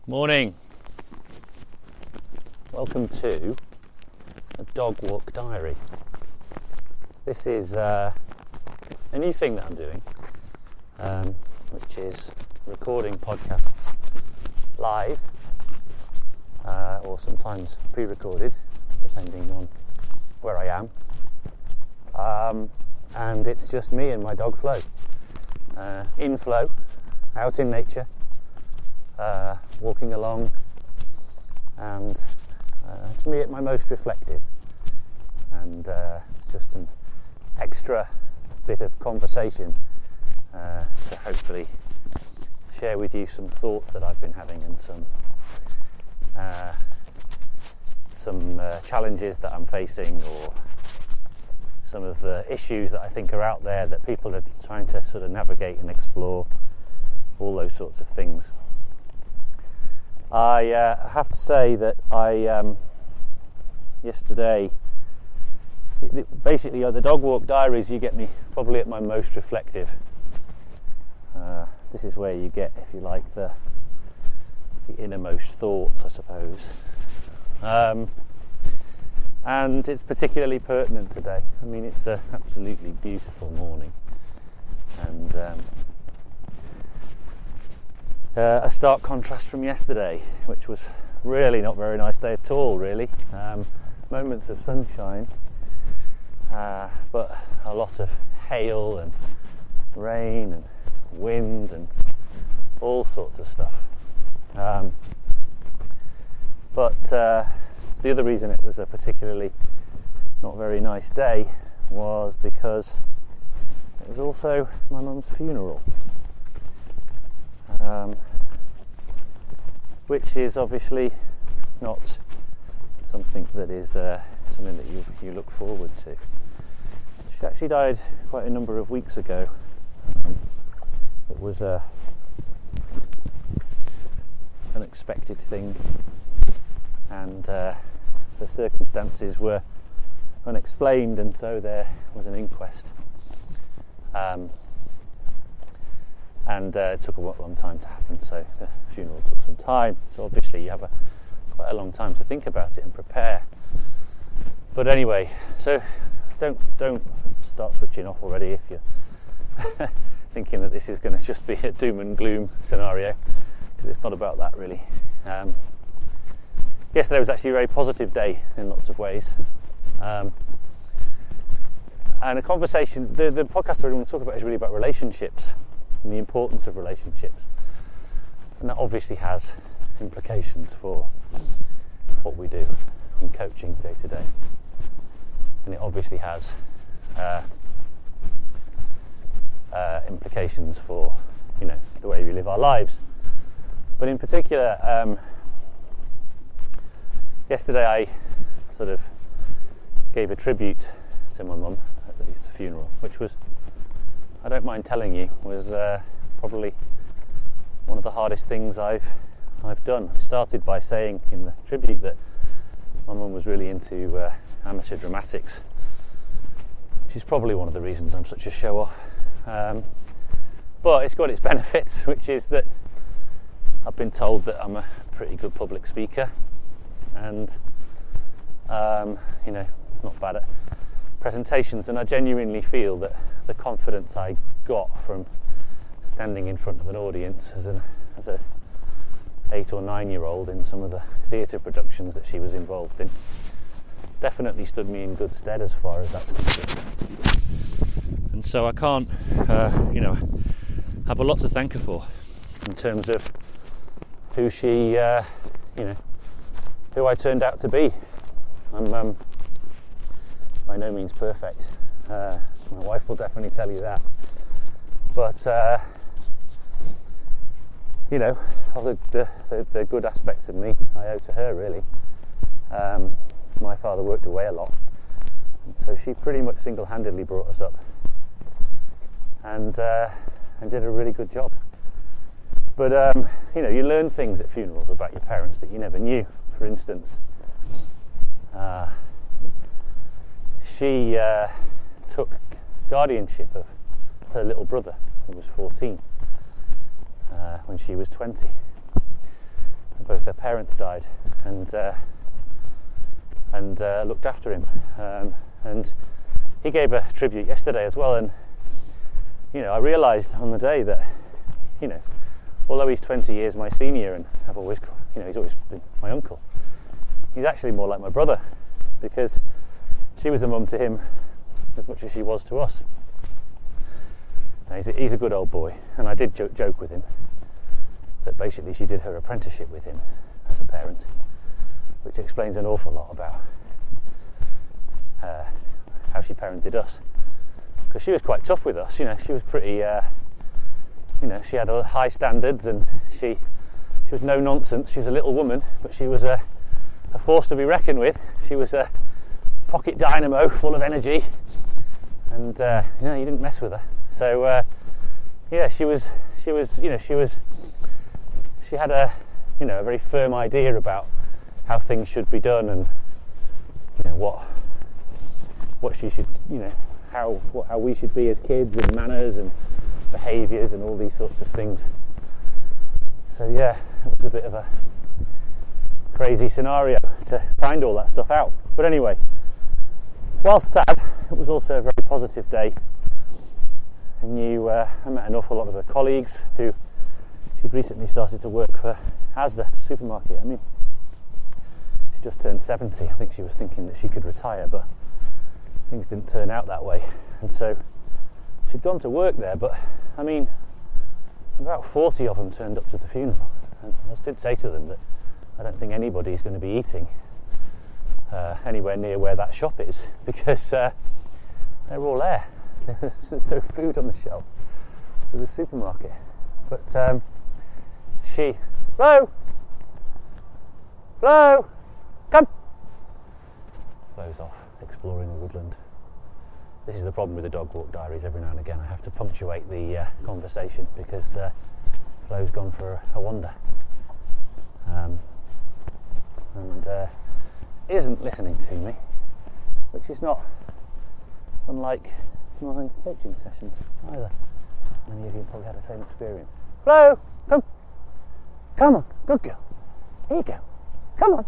Morning. Welcome to a dog walk diary. This is a new thing that I'm doing, which is recording podcasts live or sometimes pre-recorded, depending on where I am. And it's just me and my dog Flo, in Flo, out in nature. Walking along, and to me at my most reflective, and it's just an extra bit of conversation to hopefully share with you some thoughts that I've been having and some challenges that I'm facing, or some of the issues that I think are out there that people are trying to sort of navigate and explore, all those sorts of things. I have to say that yesterday, basically the dog walk diaries, you get me probably at my most reflective. This is where you get, if you like, the innermost thoughts, I suppose. And it's particularly pertinent today. I mean, it's an absolutely beautiful morning, and a stark contrast from yesterday, which was really not a very nice day at all, really. Moments of sunshine, but a lot of hail and rain and wind and all sorts of stuff. But the other reason it was a particularly not very nice day was because it was also my mum's funeral. Which is obviously not something that is something that you look forward to. She actually died quite a number of weeks ago. It was an unexpected thing, and the circumstances were unexplained, and so there was an inquest. And it took a long time to happen, so the funeral took some time. So obviously you have quite a long time to think about it and prepare. But anyway, so don't start switching off already if you're thinking that this is going to just be a doom and gloom scenario, because it's not about that really. Yesterday was actually a very positive day in lots of ways. And a conversation, the podcast I want to talk about is really about relationships and the importance of relationships, and that obviously has implications for what we do in coaching day to day, and it obviously has implications for the way we live our lives. But in particular, yesterday I sort of gave a tribute to my mum at the funeral, which was, I don't mind telling you, was probably one of the hardest things I've done. I started by saying in the tribute that my mum was really into amateur dramatics, which is probably one of the reasons I'm such a show-off. But it's got its benefits, which is that I've been told that I'm a pretty good public speaker, and not bad at presentations, and I genuinely feel that the confidence I got from standing in front of an audience as a 8 or 9 year old in some of the theatre productions that she was involved in definitely stood me in good stead as far as that's concerned. And so I can't have a lot to thank her for in terms of who she who I turned out to be. I'm by no means perfect. My wife will definitely tell you that. But all the good aspects of me I owe to her, really. My father worked away a lot, and so she pretty much single-handedly brought us up, and did a really good job. But you learn things at funerals about your parents that you never knew. For instance, she took guardianship of her little brother, who was 14, when she was 20. both their parents died, and looked after him. And he gave a tribute yesterday as well, and I realised on the day that although he's 20 years my senior and I've always he's always been my uncle, he's actually more like my brother, because she was a mum to him as much as she was to us. He's a good old boy, and I did joke with him that basically she did her apprenticeship with him as a parent, which explains an awful lot about how she parented us, because she was quite tough with us. She was pretty she had high standards, and she was no nonsense. She was a little woman, but she was a force to be reckoned with. She was a pocket dynamo full of energy, and you didn't mess with her. So she had a very firm idea about how things should be done, and what she should how we should be as kids, and manners and behaviours and all these sorts of things. So it was a bit of a crazy scenario to find all that stuff out. But anyway, whilst sad, it was also a very positive day. I met an awful lot of her colleagues who she'd recently started to work for Asda supermarket. I mean, she just turned 70. I think she was thinking that she could retire, but things didn't turn out that way. And so she'd gone to work there, but I mean, about 40 of them turned up to the funeral. And I did say to them that I don't think anybody's going to be eating anywhere near where that shop is, because they're all there. There's no food on the shelves of the supermarket. But Flo, come! Flo's off exploring the woodland. This is the problem with the Dog Walk Diaries. Every now and again I have to punctuate the conversation, because Flo's gone for a wander and isn't listening to me, which is not unlike my coaching sessions either. Many of you probably had the same experience. Flo, come on, good girl. Here you go. Come on.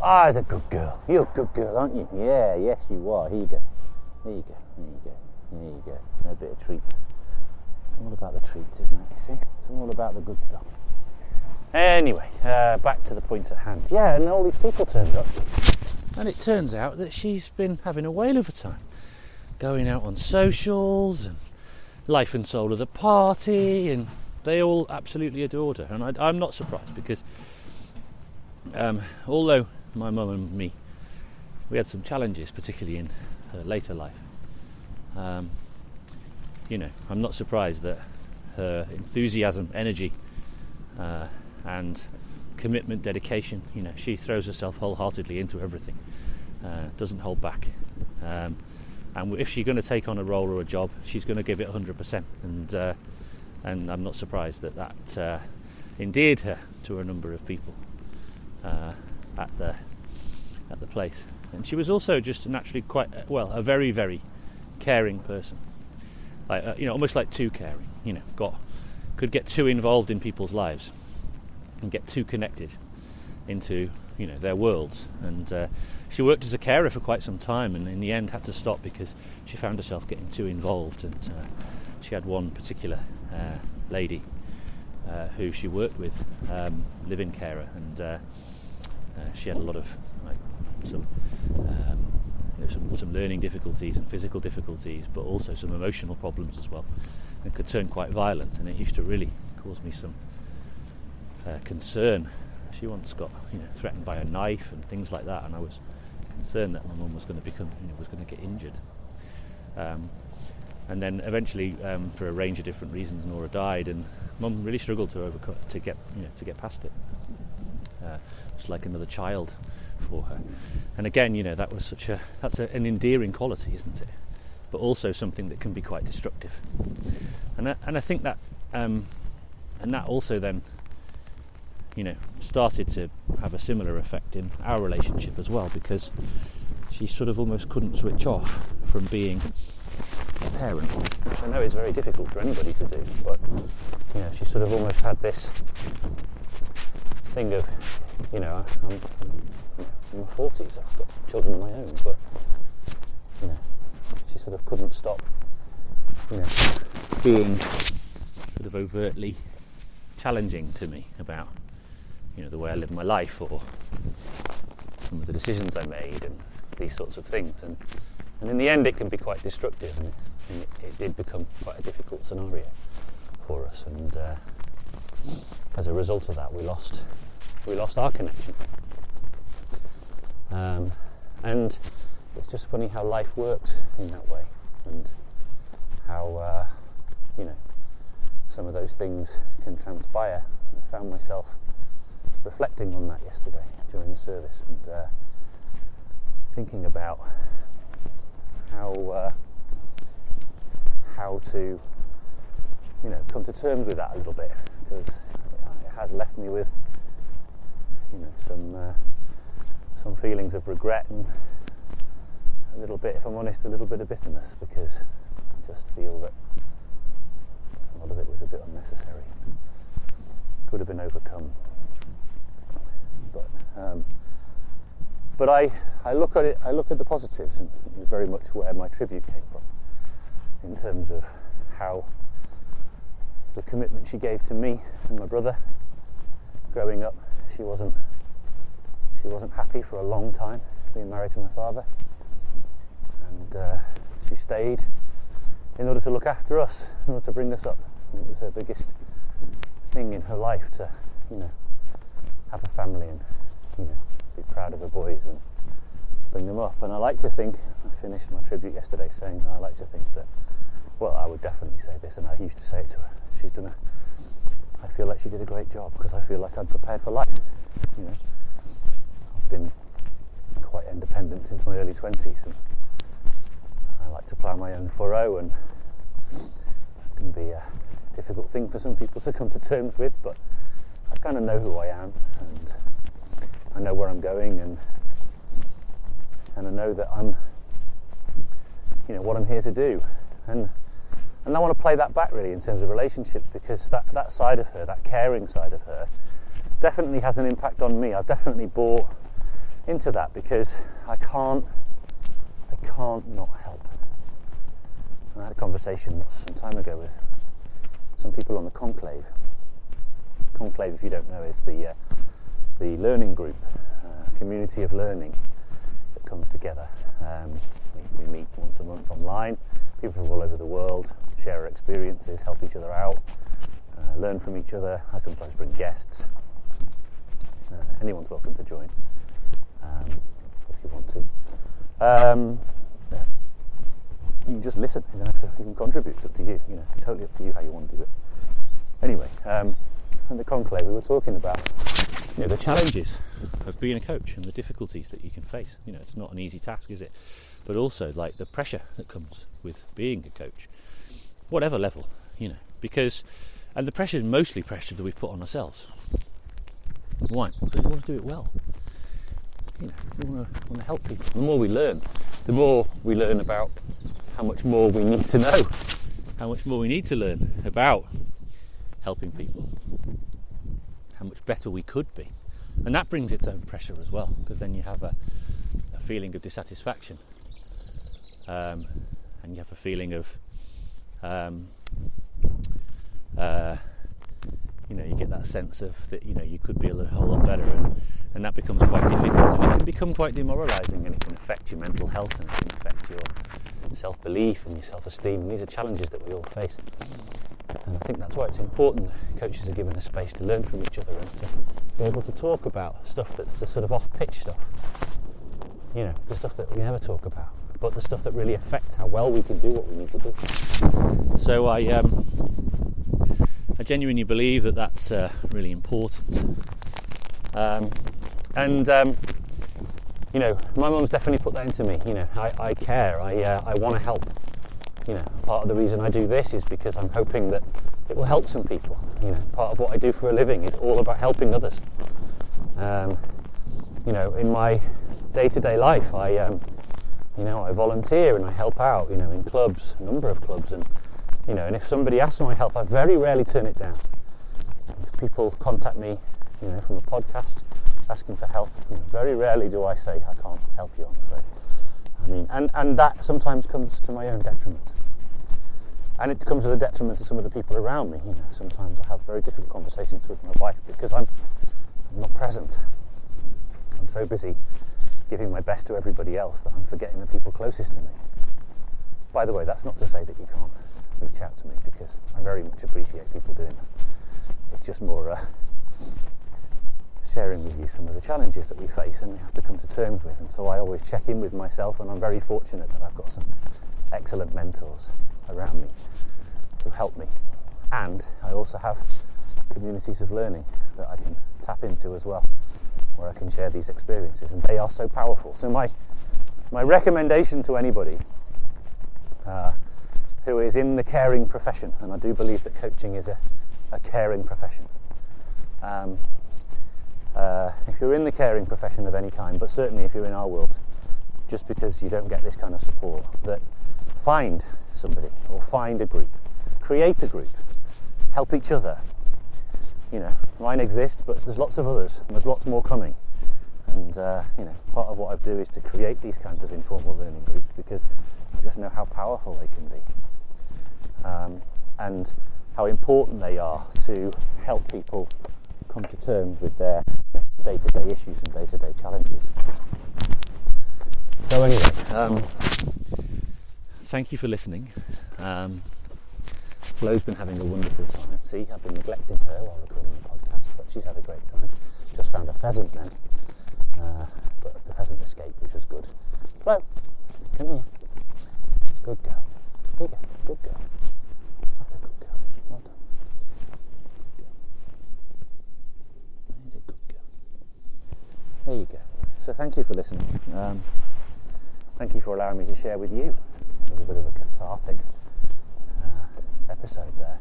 Ah, it's a good girl. You're a good girl, aren't you? Yeah, yes you are. Here you go. There you go. There you go. A bit of treats. It's all about the treats, isn't it? You see? It's all about the good stuff. Anyway, back to the point at hand. Yeah, and all these people turned up. And it turns out that she's been having a whale of a time, going out on socials and life and soul of the party, and they all absolutely adored her. And I'm not surprised, because although my mum and me, we had some challenges, particularly in her later life, I'm not surprised that her enthusiasm, energy, and commitment, dedication, she throws herself wholeheartedly into everything, doesn't hold back, and if she's going to take on a role or a job, she's going to give it 100%, and I'm not surprised that endeared her to a number of people at the place. And she was also just naturally quite a very, very caring person, like almost like too caring. Could get too involved in people's lives and get too connected into their worlds. And she worked as a carer for quite some time, and in the end had to stop because she found herself getting too involved. And she had one particular lady who she worked with, live-in carer, and she had a lot of some learning difficulties and physical difficulties, but also some emotional problems as well, and could turn quite violent. And it used to really cause me some concern. She once got threatened by a knife and things like that, and I was concerned that my mum was going to get injured. And then eventually, for a range of different reasons, Nora died, and Mum really struggled to get past it. It's like another child for her. And again, that was that's an endearing quality, isn't it? But also something that can be quite destructive. And I think that and that also then started to have a similar effect in our relationship as well, because she sort of almost couldn't switch off from being a parent, which I know is very difficult for anybody to do, but she sort of almost had this thing of, I'm in my 40s, I've got children of my own, but, she sort of couldn't stop, being sort of overtly challenging to me about, the way I live my life, or some of the decisions I made, and these sorts of things. And in the end, it can be quite destructive, and it did become quite a difficult scenario for us. And as a result of that, we lost our connection. And it's just funny how life works in that way, and how some of those things can transpire. I found myself reflecting on that yesterday during the service, and thinking about how to come to terms with that a little bit, because it has left me with some feelings of regret, and a little bit, if I'm honest, a little bit of bitterness, because I just feel that a lot of it was a bit unnecessary, could have been overcome. But I look at it. I look at the positives, and it was very much where my tribute came from, in terms of how the commitment she gave to me and my brother growing up. She wasn't happy for a long time being married to my father, and she stayed in order to look after us, in order to bring us up. And it was her biggest thing in her life to, have a family and, be proud of her boys and bring them up. And I like to think, I finished my tribute yesterday saying, I like to think that, well, I would definitely say this, and I used to say it to her, I feel like she did a great job, because I feel like I'm prepared for life. I've been quite independent since my early 20s, and I like to plough my own furrow, and it can be a difficult thing for some people to come to terms with, but I kind of know who I am, and I know where I'm going, and I know that I'm, what I'm here to do, and I want to play that back really in terms of relationships, because that side of her, that caring side of her, definitely has an impact on me. I've definitely bought into that, because I can't not help. And I had a conversation some time ago with some people on the Conclave. Conclave, if you don't know, is the learning group, community of learning that comes together. We meet once a month online. People from all over the world share our experiences, help each other out, learn from each other. I sometimes bring guests. Anyone's welcome to join if you want to. You can just listen. You don't have to even contribute. It's up to you. Totally up to you how you want to do it. Anyway, at the Conclave, we were talking about the challenges of being a coach and the difficulties that you can face. It's not an easy task, is it? But also like the pressure that comes with being a coach, whatever level, and the pressure is mostly pressure that we put on ourselves. Why? Because we want to do it well. We want to help people. The more we learn about how much more we need to know, how much more we need to learn about helping people, how much better we could be. And that brings its own pressure as well, because then you have a feeling of dissatisfaction, and you have a feeling of you get that sense of that you could be a whole lot better, and that becomes quite difficult, and it can become quite demoralising, and it can affect your mental health, and it can affect your self-belief and your self-esteem. And these are challenges that we all face, and I think that's why it's important that coaches are given a space to learn from each other and to be able to talk about stuff that's the sort of off-pitch stuff, the stuff that we never talk about, but the stuff that really affects how well we can do what we need to do. So I genuinely believe that that's really important. My mum's definitely put that into me. I care. I want to help. Part of the reason I do this is because I'm hoping that it will help some people. Part of what I do for a living is all about helping others. In my day-to-day life, I volunteer and I help out. In clubs, a number of clubs, and if somebody asks for my help, I very rarely turn it down. If people contact me from a podcast, asking for help. Very rarely do I say, I can't help you, I'm afraid. And that sometimes comes to my own detriment. And it comes to the detriment of some of the people around me. Sometimes I have very difficult conversations with my wife because I'm not present. I'm so busy giving my best to everybody else that I'm forgetting the people closest to me. By the way, that's not to say that you can't reach out to me, because I very much appreciate people doing that. It's just more sharing with you some of the challenges that we face and we have to come to terms with. And so I always check in with myself, and I'm very fortunate that I've got some excellent mentors around me who help me. And I also have communities of learning that I can tap into as well, where I can share these experiences, and they are so powerful. So my recommendation to anybody who is in the caring profession, and I do believe that coaching is a caring profession. If you're in the caring profession of any kind, but certainly if you're in our world, just because you don't get this kind of support, that find somebody or find a group, create a group, help each other. Mine exists, but there's lots of others, and there's lots more coming. And part of what I do is to create these kinds of informal learning groups, because I just know how powerful they can be, and how important they are to help people come to terms with their day-to-day issues and day-to-day challenges. So anyways, thank you for listening. Flo's been having a wonderful time. See, I've been neglecting her while recording the podcast, but she's had a great time. Just found a pheasant then, but the pheasant escaped, which was good. Flo, come here. Good girl. Here you go. Good girl. That's a good girl. Well done. Good girl. That is a good girl. There you go. So thank you for listening. Thank you for allowing me to share with you a little bit of a cathartic episode there.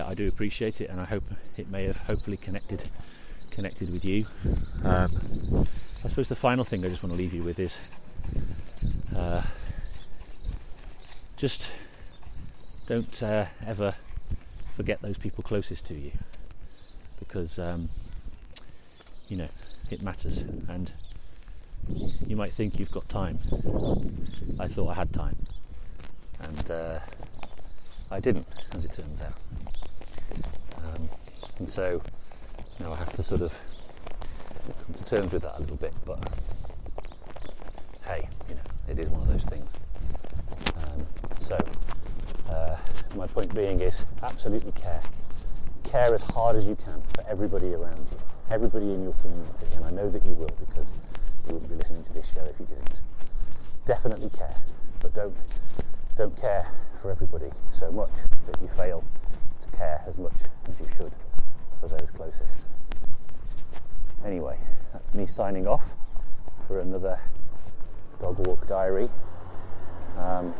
I do appreciate it, and I hope it may have hopefully connected with you. I suppose the final thing I just want to leave you with is just don't ever forget those people closest to you, because it matters. And you might think you've got time. I thought I had time, and I didn't, as it turns out. And so now I have to sort of come to terms with that a little bit, but hey, it is one of those things. My point being is absolutely care as hard as you can for everybody around you, everybody in your community, and I know that you will, because you wouldn't be listening to this show if you didn't. Definitely care, but don't care for everybody so much that you fail to care as much as you should for those closest. Anyway, that's me signing off for another Dog Walk Diary, and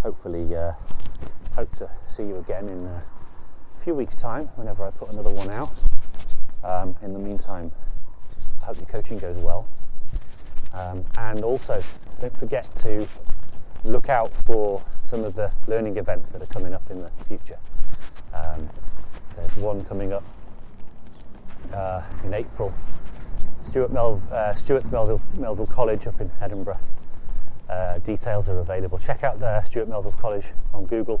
hopefully hope to see you again in a few weeks' time whenever I put another one out. In the meantime, I hope your coaching goes well, and also don't forget to look out for some of the learning events that are coming up in the future. There's one coming up in April, Stuart's Melville College up in Edinburgh. Details are available. Check out Stuart Melville College on Google,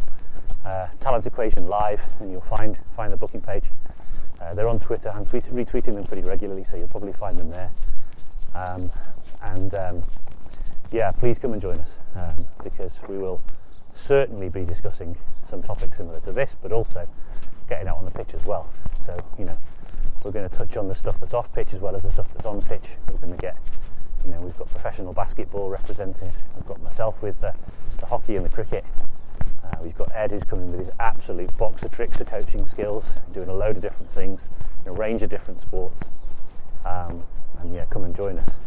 Talent Equation Live, and you'll find the booking page. They're on Twitter. I'm retweeting them pretty regularly, so you'll probably find them there. Please come and join us, because we will certainly be discussing some topics similar to this, but also getting out on the pitch as well. So, we're going to touch on the stuff that's off pitch as well as the stuff that's on pitch. We're going to get, we've got professional basketball represented. We've got myself with the hockey and the cricket. We've got Ed, who's coming with his absolute box of tricks of coaching skills, doing a load of different things in a range of different sports. Come and join us.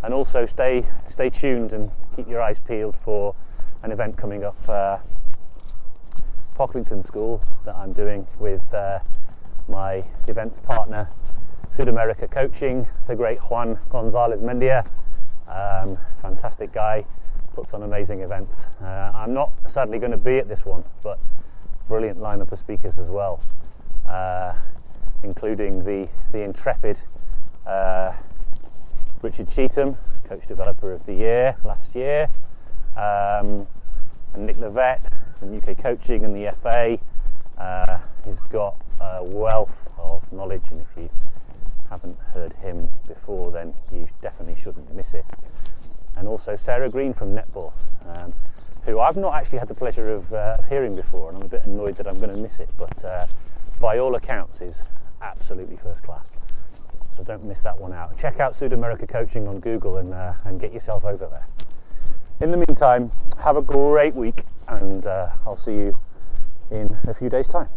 And also stay tuned and keep your eyes peeled for an event coming up, Pocklington School, that I'm doing with my events partner, Sudamerica Coaching, the great Juan Gonzalez Mendia, fantastic guy, puts on amazing events. I'm not sadly going to be at this one, but brilliant lineup of speakers as well, including the intrepid Richard Cheetham, Coach Developer of the Year last year, and Nick Levett from UK Coaching and the FA. He's got a wealth of knowledge, and if you haven't heard him before, then you definitely shouldn't miss it. And also Sarah Green from Netball, who I've not actually had the pleasure of hearing before, and I'm a bit annoyed that I'm going to miss it, but by all accounts is absolutely first class. So don't miss that one out. Check out Sudamerica Coaching on Google and get yourself over there. In the meantime, have a great week, and I'll see you in a few days' time.